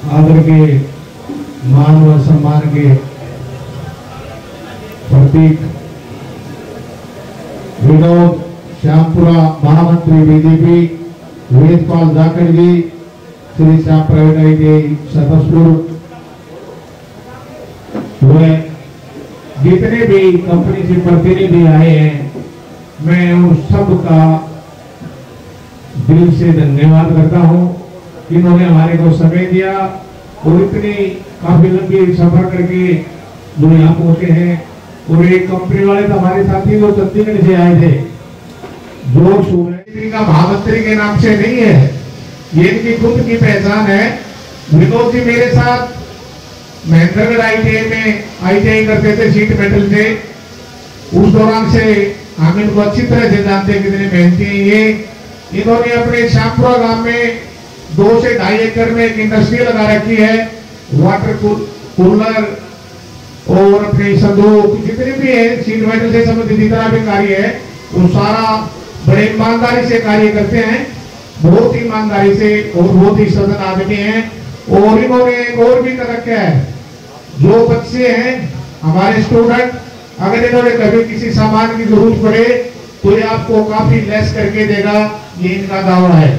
आदर के, मान व सम्मान के प्रतीक विनोद श्यामपुरा महामंत्री बीजेपी वेदपाल जाखड़ जी, श्री श्याम प्राइवेट ITI सतसपुर, वे जितने भी कंपनी से प्रतिनिधि आए हैं, मैं उन सब का दिल से धन्यवाद करता हूं कि इन्होंने हमारे को समय दिया और इतनी काफी लंबी सफर करके जो यहाँ पहुंचे हैं। और एक कंपनी वाले तो हमारे साथी जो चंडीगढ़ से आए थे, जो सूर्य का महामंत्री के नाम से नहीं है, ये इनकी खुद की पहचान है। विनोद जी मेरे साथ महेंद्रगढ़ ITI में ITI करते थे सीट मेटल से, उस दौरान से हम इनको अच्छी तरह से जानते हैं कितने मेहनती हैं ये। इन्होंने अपने श्यामपुरा गांव में 2 से 2.5 एकड़ में एक इंडस्ट्री लगा रखी है, वाटर कूलर और अपने संदूक जितने भी है सीट मेटल से संबंधित जितना भी कार्य है वो सारा बड़े ईमानदारी से कार्य करते हैं, बहुत ही ईमानदारी से और बहुत ही सजन आदमी हैं। और इन्होंने एक और भी कर रखा है, जो बच्चे हैं हमारे स्टूडेंट, अगर इन्होंने कभी किसी सामान की जरूरत पड़े तो ये आपको काफी लेस करके देगा, ये इनका दावा है।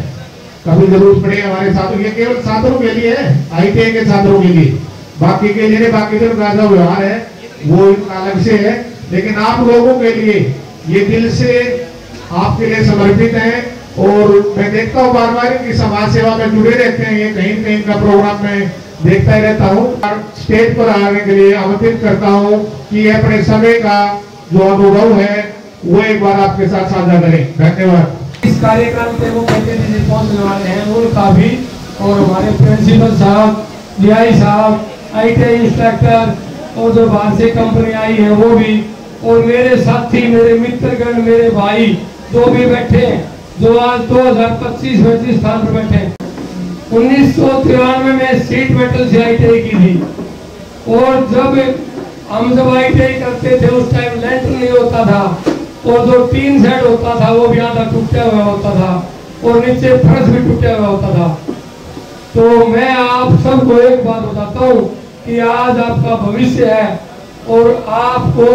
कभी जरूरत पड़े हमारे छात्रों, ये केवल छात्रों के लिए है, ITI के छात्रों के लिए, बाकी के लिए बाकी जो व्यवहार है वो इनका अलग से है, लेकिन आप लोगों के लिए ये दिल से आपके लिए समर्पित है। और मैं देखता हूँ बार बार कि समाज सेवा में जुड़े रहते हैं, ये कहीं कहीं का प्रोग्राम में देखता ही रहता हूँ। स्टेज पर आने के लिए आमंत्रित करता हूँ कि अपने समय का जो अनुभव है वो एक बार आपके साथ साझा करें। धन्यवाद। इस कार्यक्रम पे वो प्रतिनिधि पहुंचने वाले हैं उनका भी, और हमारे प्रिंसिपल साहब, DI साहब, ITI इंस्ट्रक्टर और जो बाहर से कंपनी आई है वो भी, और मेरे साथी, मेरे मित्रगण, मेरे भाई जो भी बैठे हैं, जो आज 2025 में जिस स्थान पर बैठे हैं। 1993 में सीट मेटल से ITI की थी, और हम जब ITI करते थे उस टाइम लेंटर नहीं होता था, और जो टीन सेट होता था वो भी आधा टूटा हुआ होता था, और नीचे फर्श भी टूटा हुआ होता था। तो मैं आप सबको एक बात बताता हूँ कि आज आपका भविष्य है, और आपको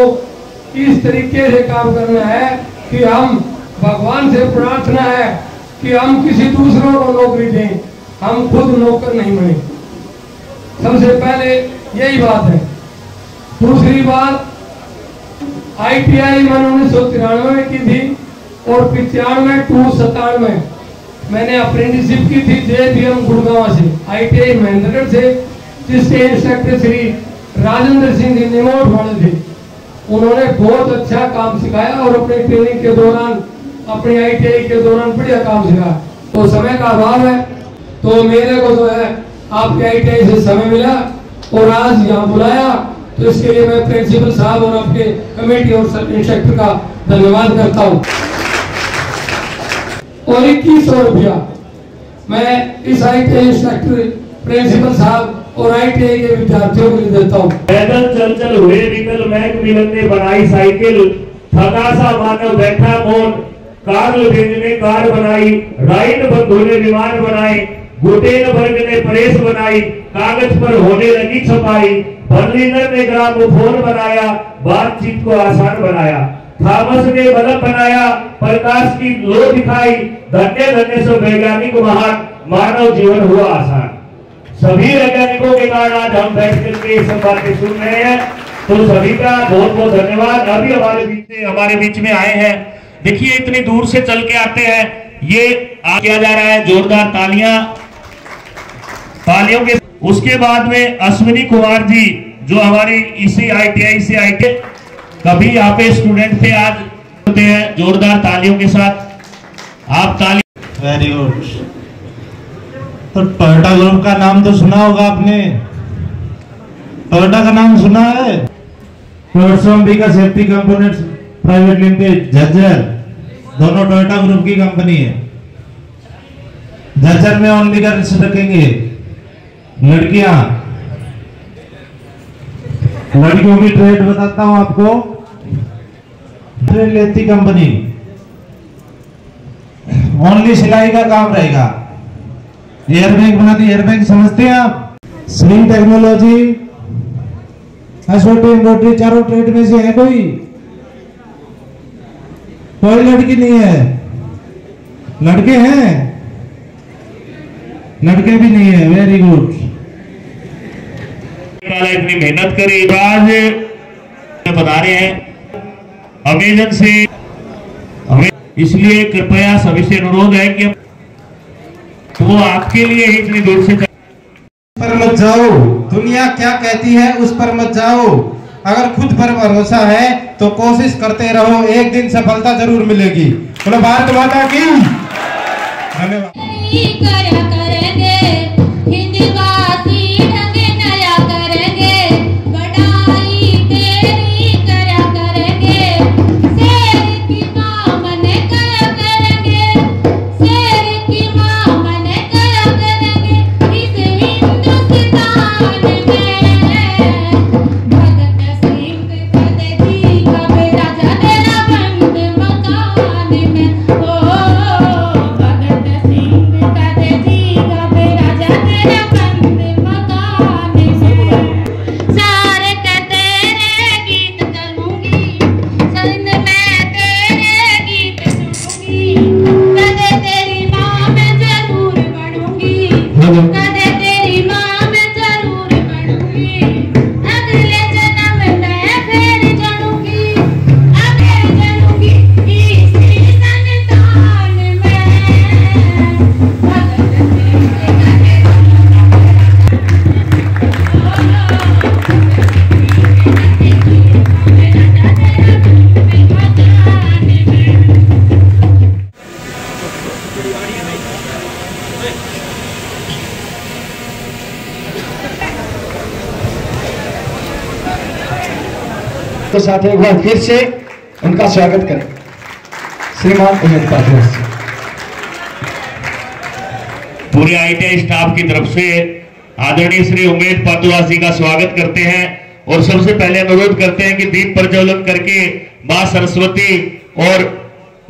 इस तरीके से काम करना है कि हम भगवान से प्रार्थना है कि हम किसी दूसरों को नौकरी दें, हम खुद नौकर नहीं बने। सबसे पहले यही बात है। दूसरी बात, ITI मैंने 1993 में की थी, और 95 to 97 मैंने अप्रेंटिसशिप की थी JBM गुड़गांव से, ITI महेंद्रगढ़ से, जिसके इंस्ट्रक्टर श्री राजेंद्र सिंह जी निमोट वाले थे। उन्होंने बहुत अच्छा काम सिखाया और अपनी ट्रेनिंग के दौरान, अपनी ITI के दौरान बढ़िया काम सिखाया। तो समय का अभाव है, तो मेरे को जो है आपके ITI से समय मिला और आज यहाँ बुलाया, तो इसके लिए मैं प्रिंसिपल साहब और आपके कमेटी और सब इंस्ट्रक्टर का धन्यवाद करता हूँ। और 2100 रुपया मैं इस ITI इंस्ट्रक्टर, प्रिंसिपल साहब और ITI के विद्यार्थियों को देता हूँ। पैदल चल चल हुए विकल, मैक मिलन ने बनाई साइकिल, थका सा मानव बैठा मोन, कार्ल बेंज ने कार बनाई, राइट बंधु ने विमान बनाए, गुटेनबर्ग ने प्रेस बनाई, कागज पर होने लगी छपाई, बर्लिनर ने ग्रामोफोन बनाया, बातचीत को आसान बनाया, थॉमस ने बल्ब बनाया, प्रकाश की लो दिखाई, धन्य धन्य से वैज्ञानिक महान, मानव जीवन हुआ आसान। सभी वैज्ञानिकों के कारण आज हम बैठ करके ये सब बातें सुन रहे हैं, तो सभी का बहुत बहुत धन्यवाद। अभी हमारे बीच में आए हैं, देखिए इतनी दूर से चल के आते हैं, ये किया जा रहा है, जोरदार तालियों के। उसके बाद में अश्विनी कुमार जी जो हमारी इसी ITI से ITI कभी यहाँ पे स्टूडेंट थे, आज होते हैं, जोरदार तालियों के साथ आप ताली। Very good. तो टोयोटा ग्रुप का नाम तो सुना होगा आपने, टोयोटा का नाम सुना है? का safety components private limited Jhajjar, दोनों टोयोटा ग्रुप की कंपनी है। झज्जर में ओनली गर्ल्स रखेंगे, लड़कियों की ट्रेड बताता हूं आपको, ट्रेड लेती कंपनी, ओनली सिलाई का काम रहेगा। एयरबैग बनाती, एयरबैग समझते हैं आप? श्री टेक्नोलॉजी, एसओटी, एम्ब्रॉयडरी, चारों ट्रेड में से है कोई लड़की नहीं है? लड़के हैं? लड़के भी नहीं है, वेरी गुड। इतनी मेहनत करी बाद बता रहे हैं अमेजन से, इसलिए कृपया सभी से अनुरोध है कि वो आपके लिए इतनी दूर से पर मत जाओ, दुनिया क्या कहती है उस पर मत जाओ। अगर खुद पर भरोसा है तो कोशिश करते रहो, एक दिन सफलता जरूर मिलेगी। बोलो भारत माता की। धन्यवाद। तो साथ एक बार फिर से उनका स्वागत करें श्रीमान उमेद पाटवा। पूरे आईटीआई स्टाफ की तरफ से आदरणीय श्री उमेद पाटवा जी का स्वागत करते हैं और सबसे पहले अनुरोध करते हैं कि दीप प्रज्वलन करके मां सरस्वती और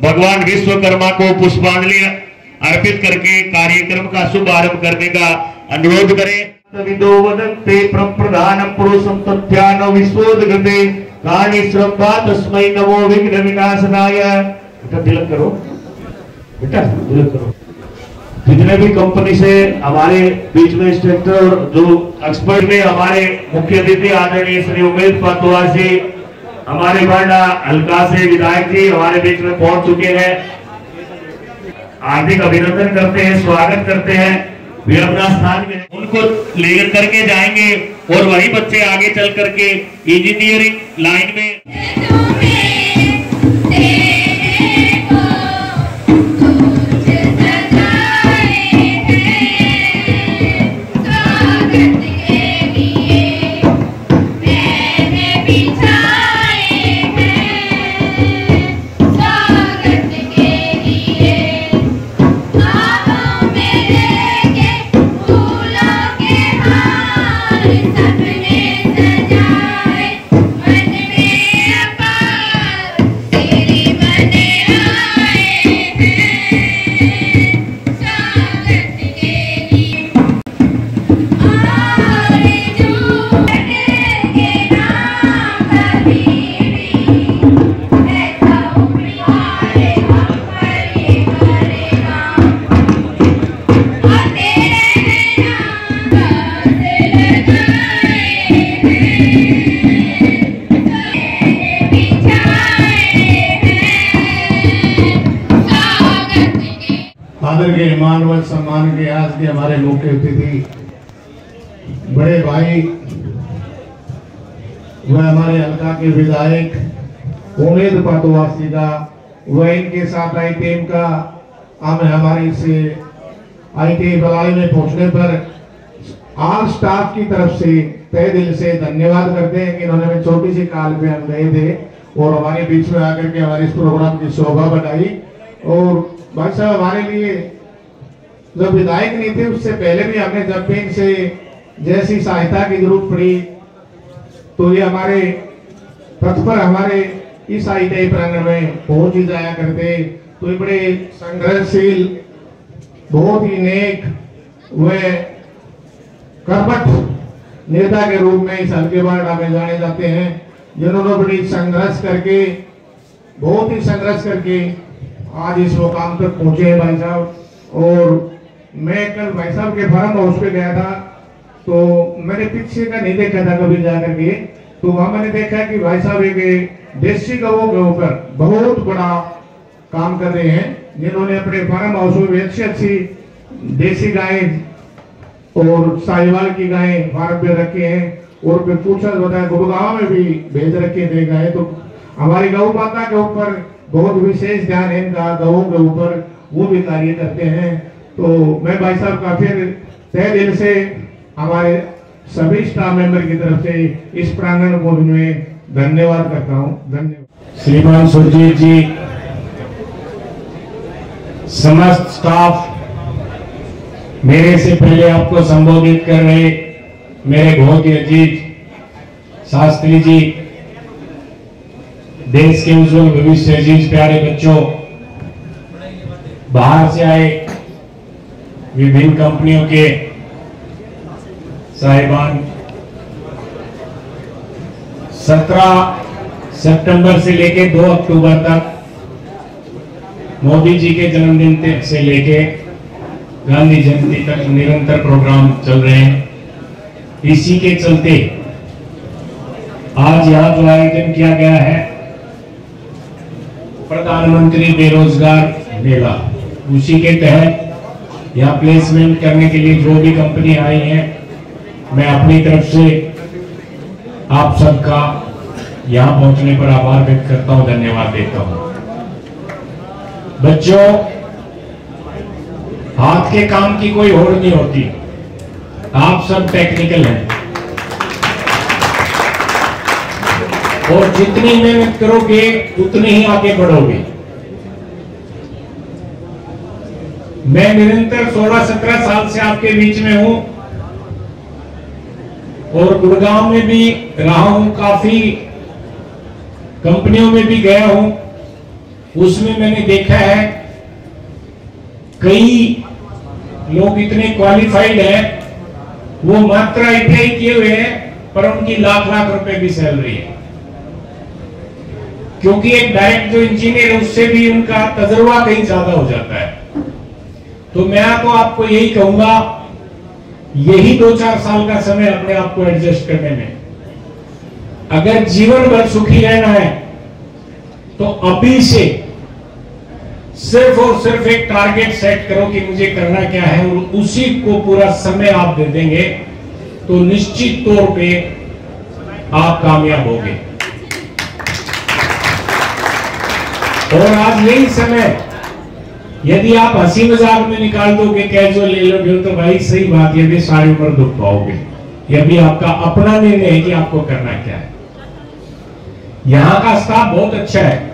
भगवान विश्वकर्मा को पुष्पांजलि अर्पित करके कार्यक्रम का शुभारंभ करने का अनुरोध करें। विदो वदन्ते प्रप्रधानम पुरुषम तथ्यान विश्वोदगते कानि श्रद्धा तस्मै नमो विघ्न विनाशनाय। बेटा तिलक करो, बेटा तिलक करो। जितने भी कंपनी से हमारे बीच में इंस्ट्रक्टर जो एक्सपर्ट में हमारे मुख्य अतिथि आदरणीय श्री उमेद पाटवा जी, हमारे बांडा हल्का से विधायक जी हमारे बीच में पहुंच चुके हैं। हार्दिक अभिनंदन करते हैं, स्वागत करते हैं। वे अपना स्थान में उनको लेकर करके जाएंगे और वही बच्चे आगे चल करके इंजीनियरिंग लाइन में के मानव सम्मान के आज के हमारे मुख्य अतिथि बड़े भाई वह हमारे हल्का के विधायक उमेद पाटवा जी का, वह इनके साथ आई टीम का हम हमारी से आईटी बलाई में पहुंचने पर आल स्टाफ की तरफ से तहे दिल से धन्यवाद करते हैं कि इन्होंने हमें छोटी सी काल पे हम गए थे और हमारे बीच में आकर के हमारे इस प्रोग्राम की शोभा बढ़ाई। और भाई साहब हमारे लिए जो विधायक नहीं थे उससे पहले भी हमने जब भी इनसे जैसी सहायता की जरूरत पड़ी तो ये हमारे पथ पर हमारे इस आईटीआई प्रांगण में पहुंच ही जाया करते। तो ये बड़े संघर्षशील, बहुत ही नेक व कर्मठ नेता के रूप में इस हल्के वार्डा में जाने जाते हैं, जिन्होंने बड़ी संघर्ष करके, बहुत ही संघर्ष करके आज इस मुकाम तक पहुंचे हैं भाई साहब। और मैं कल भाई साहब के फार्म हाउस पे गया था, तो मैंने पीछे का नहीं देखा था कभी जाकर के, तो वहां मैंने देखा कि भाई साहब एक देसी गौों के ऊपर बहुत बड़ा काम कर रहे हैं, जिन्होंने अपने फार्म हाउस में अच्छी अच्छी देसी गायें और साहिवाल की गायें फार्म पे रखे हैं, और फिर पूछा बताया गुड़गांव में भी भेज रखे थे गायें। तो हमारी गौ माता के ऊपर बहुत विशेष ध्यान है इनका, गौों के ऊपर वो भी कार्य करते हैं। तो मैं भाई साहब का फिर तहे दिल से हमारे सभी स्टाफ मेंबर की तरफ से इस प्रांगण को में धन्यवाद करता हूँ। धन्यवाद। श्रीमान सुरजीत जी, समस्त स्टाफ, मेरे से पहले आपको संबोधित कर रहे मेरे बहुत ही अजीज शास्त्री जी, देश के उज्जवल भविष्य अजीज प्यारे बच्चों, बाहर से आए विभिन्न कंपनियों के साहिबान, 17 सितंबर से लेके 2 अक्टूबर तक मोदी जी के जन्मदिन से लेके गांधी जयंती तक निरंतर प्रोग्राम चल रहे हैं। इसी के चलते आज यहाँ जो आयोजन किया गया है प्रधानमंत्री बेरोजगार मेला, उसी के तहत यहाँ प्लेसमेंट करने के लिए जो भी कंपनी आई है, मैं अपनी तरफ से आप सबका यहाँ पहुंचने पर आभार व्यक्त करता हूं, धन्यवाद देता हूं। बच्चों, हाथ के काम की कोई होड़ नहीं होती, आप सब टेक्निकल हैं और जितनी मेहनत करोगे उतने ही आगे बढ़ोगे। मैं निरंतर 16-17 साल से आपके बीच में हूं और गुड़गांव में भी रहा हूं, काफी कंपनियों में भी गया हूं। उसमें मैंने देखा है कई लोग इतने क्वालिफाइड हैं, वो मात्र ITI किए हुए हैं पर उनकी लाख रुपए की सैलरी है, क्योंकि एक डायरेक्ट जो इंजीनियर है उससे भी उनका तजुर्बा कहीं ज्यादा हो जाता है। तो मैं तो आपको यही कहूंगा, यही 2-4 साल का समय अपने आप को एडजस्ट करने में, अगर जीवन भर सुखी रहना है तो अभी से सिर्फ और सिर्फ एक टारगेट सेट करो कि मुझे करना क्या है, और उसी को पूरा समय आप दे देंगे तो निश्चित तौर पे आप कामयाब होंगे। और आज यही समय यदि आप हंसी मजाक में निकाल दोगे, कैजुअल ले लोगे, तो भाई सही बात, ये भी सारी उम्र दुख पाओगे। यह भी आपका अपना निर्णय है कि आपको करना क्या है। यहाँ का स्टाफ बहुत अच्छा है,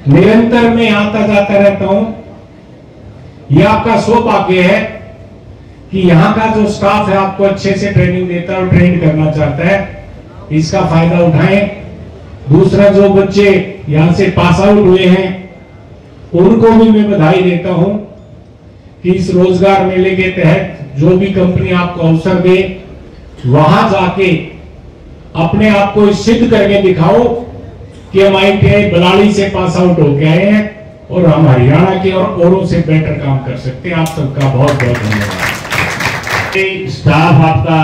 निरंतर मैं आता जाता रहता हूं। यह आपका सौभाग्य है कि यहाँ का जो स्टाफ है आपको अच्छे से ट्रेनिंग देता है और ट्रेन करना चाहता है, इसका फायदा उठाएं। दूसरा, जो बच्चे यहाँ से पास आउट हुए हैं उनको भी मैं बधाई देता हूं कि इस रोजगार मेले के तहत जो भी कंपनी आपको अवसर दे, वहां जाके अपने आप को सिद्ध करके दिखाओ कि हम ITI बलाली से पास आउट होके आए हैं और हम हरियाणा के और औरों से बेटर काम कर सकते हैं। आप सबका बहुत बहुत धन्यवाद। स्टाफ आपका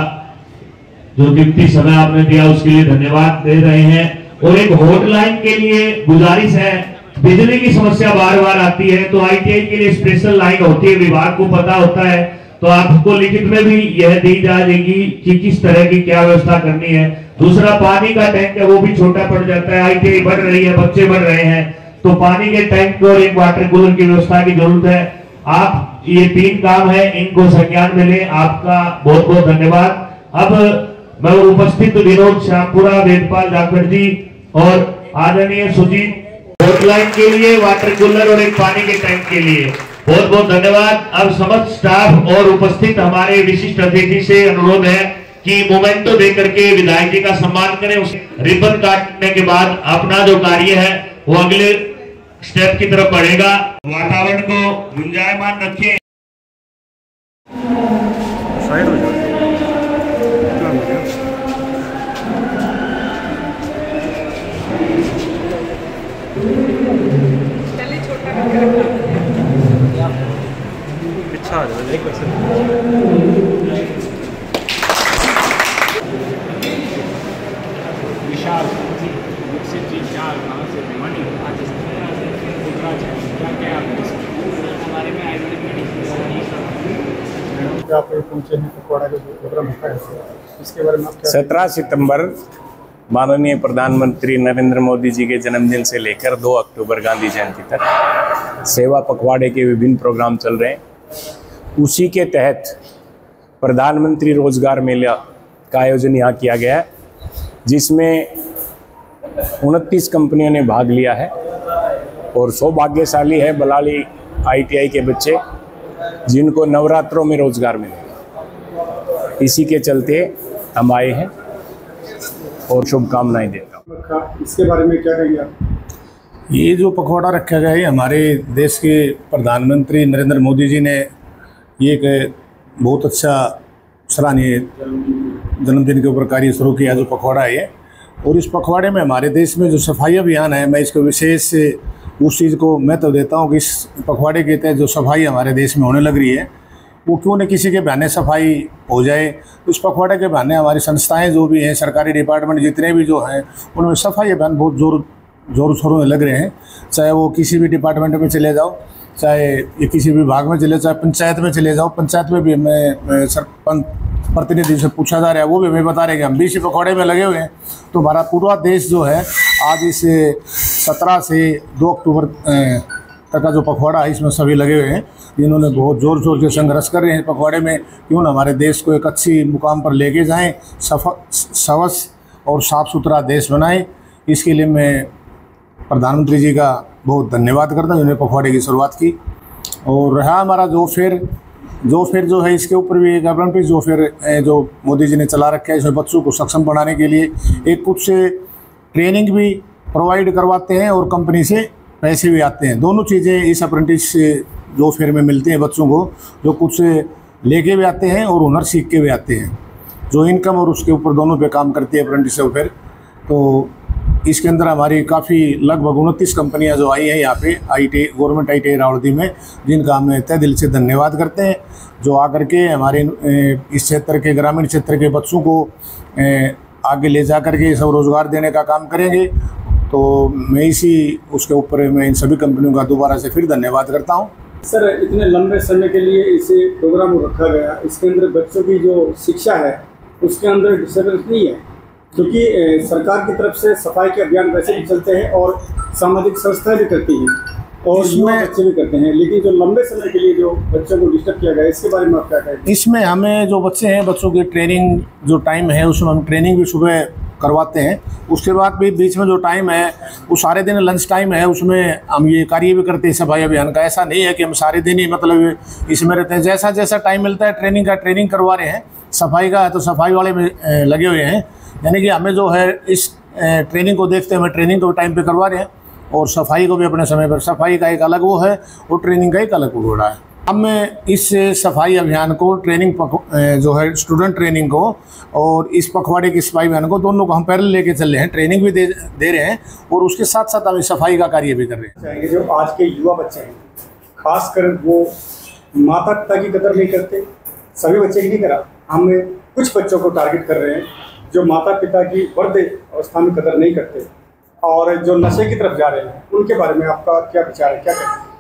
जो कीमती समय आपने दिया उसके लिए धन्यवाद दे रहे हैं। और एक हॉटलाइन के लिए गुजारिश है, बिजली की समस्या बार बार आती है तो ITI के लिए स्पेशल लाइन होती है, विभाग को पता होता है, तो आपको लिखित में भी यह दी जाएगी कि किस तरह की क्या व्यवस्था करनी है। दूसरा, पानी का टैंक है वो भी छोटा पड़ जाता है, ITI बढ़ रही है, बच्चे बढ़ रहे हैं, तो पानी के टैंक और एक वाटर कूलर की व्यवस्था की जरूरत है। आप ये 3 काम है, इनको संज्ञान में लें। आपका बहुत बहुत धन्यवाद। अब मैं उपस्थित विनोद श्यामपुरा, वेदपाल जाखड़ जी और आदरणीय सुजीत, हॉटलाइन के लिए, वाटर कूलर और एक पानी के टैंक के लिए बहुत बहुत धन्यवाद। अब समस्त स्टाफ और उपस्थित हमारे विशिष्ट अतिथि से अनुरोध है कि मोमेंटो देकर के विधायक जी का सम्मान करें। उस रिबन काटने के बाद अपना जो कार्य है वो अगले स्टेप की तरफ बढ़ेगा। वातावरण को गुंजायमान रखें। साइड हो जाए। प्रोग्राम होता है इसके बारे में आप क्या? 17 सितंबर माननीय प्रधानमंत्री नरेंद्र मोदी जी के जन्मदिन से लेकर 2 अक्टूबर गांधी जयंती तक सेवा पखवाड़े के विभिन्न प्रोग्राम चल रहे हैं। उसी के तहत प्रधानमंत्री रोजगार मेला का आयोजन यहाँ किया गया है, जिसमें 29 कंपनियों ने भाग लिया है और सौभाग्यशाली है बलाली ITI के बच्चे जिनको नवरात्रों में रोजगार मिलेगा। इसी के चलते हम आए हैं और शुभकामनाएं देता हूँ। इसके बारे में क्या कहेंगे आप? ये जो पखवाड़ा रखा गया है, हमारे देश के प्रधानमंत्री नरेंद्र मोदी जी ने ये एक बहुत अच्छा सराहनीय जन्मदिन के ऊपर कार्य शुरू किया जो पखवाड़ा है। और इस पखवाड़े में हमारे देश में जो सफाई अभियान है, मैं इसको विशेष उस चीज़ को महत्व देता हूँ कि इस पखवाड़े के तहत जो सफाई हमारे देश में होने लग रही है वो क्यों न किसी के बहाने सफाई हो जाए। इस पखवाड़े के बहाने हमारी संस्थाएं जो भी हैं, सरकारी डिपार्टमेंट जितने भी जो हैं, उनमें सफाई अभियान बहुत जोर शोरों में लग रहे हैं। चाहे वो किसी भी डिपार्टमेंट में चले जाओ, चाहे ये किसी भी विभाग में चले, चाहे पंचायत में चले जाओ, पंचायत में भी हमें सरपंच प्रतिनिधि से पूछा जा रहा है, वो भी हमें बता रहे हैं कि हम भी इसी पखवाड़े में लगे हुए हैं। तो हमारा पूरा देश जो है आज इस 17 से 2 अक्टूबर तक का जो पखवाड़ा है इसमें सभी लगे हुए हैं, जिन्होंने बहुत ज़ोर शोर से संघर्ष कर रहे हैं पखवाड़े में। क्यों न हमारे देश को एक अच्छी मुकाम पर लेके जाएं, स्वच्छ और साफ़ सुथरा देश बनाएं। इसके लिए मैं प्रधानमंत्री जी का बहुत धन्यवाद करता हूँ जिन्होंने पखवाड़े की शुरुआत की। और रहा हमारा जो फेयर जो है, इसके ऊपर भी एक अप्रेंटिस जो फेयर जो मोदी जी ने चला रखा है, इसमें बच्चों को सक्षम बनाने के लिए एक कुछ से ट्रेनिंग भी प्रोवाइड करवाते हैं और कंपनी से पैसे भी आते हैं। दोनों चीज़ें इस अप्रेंटिस जो फेयर में मिलती हैं बच्चों को, जो कुछ लेके भी आते हैं और हुनर सीख के भी आते हैं, जो इनकम और उसके ऊपर दोनों पे काम करती है अप्रेंटिस फेयर। तो इसके अंदर हमारी काफ़ी लगभग 29 कंपनियां जो आई हैं यहाँ पे गवर्नमेंट ITI रावड़दी में, जिनका हम तहे दिल से धन्यवाद करते हैं, जो आकर के हमारे इस क्षेत्र के ग्रामीण क्षेत्र के बच्चों को आगे ले जा कर के सब रोज़गार देने का काम करेंगे। तो मैं उसके ऊपर मैं इन सभी कंपनियों का दोबारा से फिर धन्यवाद करता हूँ। सर, इतने लंबे समय के लिए इसे प्रोग्राम रखा गया, इसके अंदर बच्चों की जो शिक्षा है उसके अंदर डिस्टर्बेंस नहीं है, क्योंकि सरकार की तरफ से सफाई के अभियान वैसे भी चलते हैं और सामाजिक संस्थाएं भी करती हैं और युवा बच्चे भी करते हैं, लेकिन जो लंबे समय के लिए जो बच्चों को डिस्टर्ब किया गया, इसके बारे में आप क्या कहेंगे? इसमें हमें जो बच्चे हैं, बच्चों की ट्रेनिंग जो टाइम है उसमें हम ट्रेनिंग भी सुबह करवाते हैं। उसके बाद भी बीच में जो टाइम है वो सारे दिन लंच टाइम है, उसमें हम ये कार्य भी करते हैं सफाई अभियान का। ऐसा नहीं है कि हम सारे दिन ही मतलब इसमें रहते हैं, जैसा जैसा टाइम मिलता है ट्रेनिंग का ट्रेनिंग करवा रहे हैं। सफाई का है तो सफाई वाले में लगे हुए हैं, यानी कि हमें जो है इस ट्रेनिंग को देखते हुए ट्रेनिंग को टाइम पे करवा रहे हैं और सफाई को भी अपने समय पर। सफाई का एक अलग वो है और ट्रेनिंग का एक अलग वो रहा है। हम इस सफाई अभियान को ट्रेनिंग जो है स्टूडेंट ट्रेनिंग को और इस पखवाड़े की सफाई अभियान को दोनों को हम पैरेलल लेके चल रहे हैं, ट्रेनिंग भी दे रहे हैं और उसके साथ साथ हम सफाई का कार्य भी कर रहे हैं। जो आज के युवा बच्चे हैं, खासकर वो माता पिता की कदर नहीं करते, सभी बच्चे की नहीं करा, हम कुछ बच्चों को टारगेट कर रहे हैं जो माता पिता की वृद्ध अवस्था में कदर नहीं करते और जो नशे की तरफ जा रहे हैं, उनके बारे में आपका क्या विचार है, क्या कहते हैं?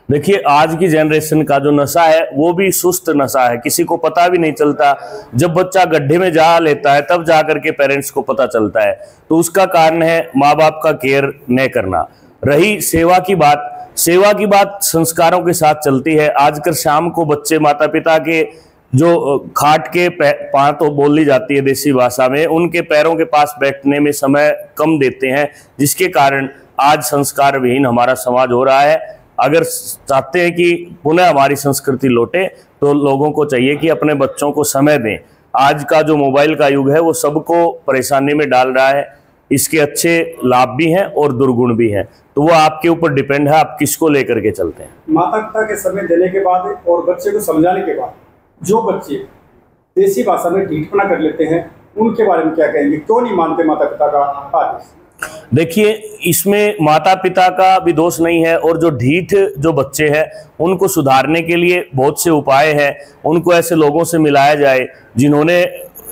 देखिए, आज की जनरेशन का जो नशा है वो भी सुस्त नशा है, किसी को पता भी नहीं चलता। जब बच्चा गड्ढे में जा लेता है तब जाकर के पेरेंट्स को पता चलता है, तो उसका कारण है माँ बाप का केयर न करना। रही सेवा की बात संस्कारों के साथ चलती है। आजकल शाम को बच्चे माता पिता के जो खाट के पांव तो बोली जाती है देसी भाषा में, उनके पैरों के पास बैठने में समय कम देते हैं, जिसके कारण आज संस्कार विहीन हमारा समाज हो रहा है। अगर चाहते हैं कि पुनः हमारी संस्कृति लौटे तो लोगों को चाहिए कि अपने बच्चों को समय दें। आज का जो मोबाइल का युग है वो सबको परेशानी में डाल रहा है, इसके अच्छे लाभ भी हैं और दुर्गुण भी हैं, तो वो आपके ऊपर डिपेंड है आप किसको लेकर के चलते हैं। माता पिता के समय देने के बाद और बच्चे को समझाने के बाद जो बच्चे देसी भाषा में ढीठपना कर लेते हैं, उनके बारे में क्या कहेंगे? क्यों नहीं मानते माता पिता का आदेश? देखिए, इसमें माता पिता का भी दोष नहीं है और जो ढीठ जो बच्चे हैं उनको सुधारने के लिए बहुत से उपाय हैं। उनको ऐसे लोगों से मिलाया जाए जिन्होंने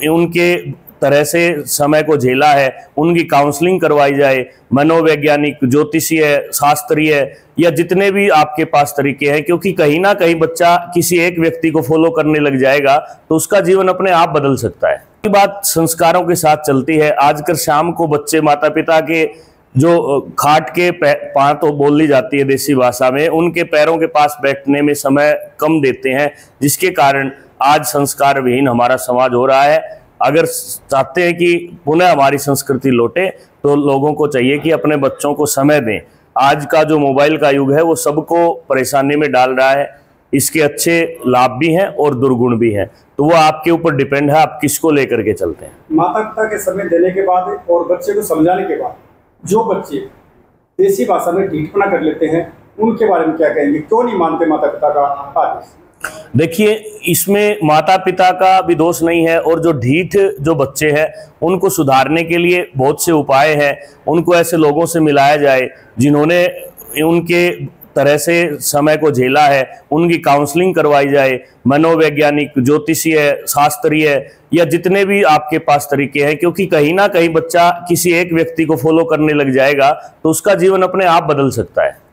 उनके तरह से समय को झेला है उनकी काउंसलिंग करवाई जाए। मनोवैज्ञानिक, ज्योतिषीय, शास्त्रीय या जितने भी आपके पास तरीके हैं, क्योंकि कहीं ना कहीं बच्चा किसी एक व्यक्ति को फॉलो करने लग जाएगा तो उसका जीवन अपने आप बदल सकता है। ये बात संस्कारों के साथ चलती है। आजकल शाम को बच्चे माता पिता के जो खाट के पांव तो बोल ली जाती है देसी भाषा में, उनके पैरों के पास बैठने में समय कम देते हैं, जिसके कारण आज संस्कार विहीन हमारा समाज हो रहा है। अगर चाहते हैं कि पुनः हमारी संस्कृति लौटे तो लोगों को चाहिए कि अपने बच्चों को समय दें। आज का जो मोबाइल का युग है वो सबको परेशानी में डाल रहा है। इसके अच्छे लाभ भी हैं और दुर्गुण भी हैं, तो वो आपके ऊपर डिपेंड है आप किसको लेकर के चलते हैं। माता पिता के समय देने के बाद और बच्चे को समझाने के बाद जो बच्चे देसी भाषा में ढीठपना कर लेते हैं उनके बारे में क्या कहेंगे? क्यों नहीं मानते माता पिता का आदेश? देखिए, इसमें माता पिता का भी दोष नहीं है, और जो ढीठ जो बच्चे हैं उनको सुधारने के लिए बहुत से उपाय हैं। उनको ऐसे लोगों से मिलाया जाए जिन्होंने उनके तरह से समय को झेला है, उनकी काउंसलिंग करवाई जाए। मनोवैज्ञानिक, ज्योतिषीय, शास्त्रीय या जितने भी आपके पास तरीके हैं, क्योंकि कहीं ना कहीं बच्चा किसी एक व्यक्ति को फॉलो करने लग जाएगा तो उसका जीवन अपने आप बदल सकता है।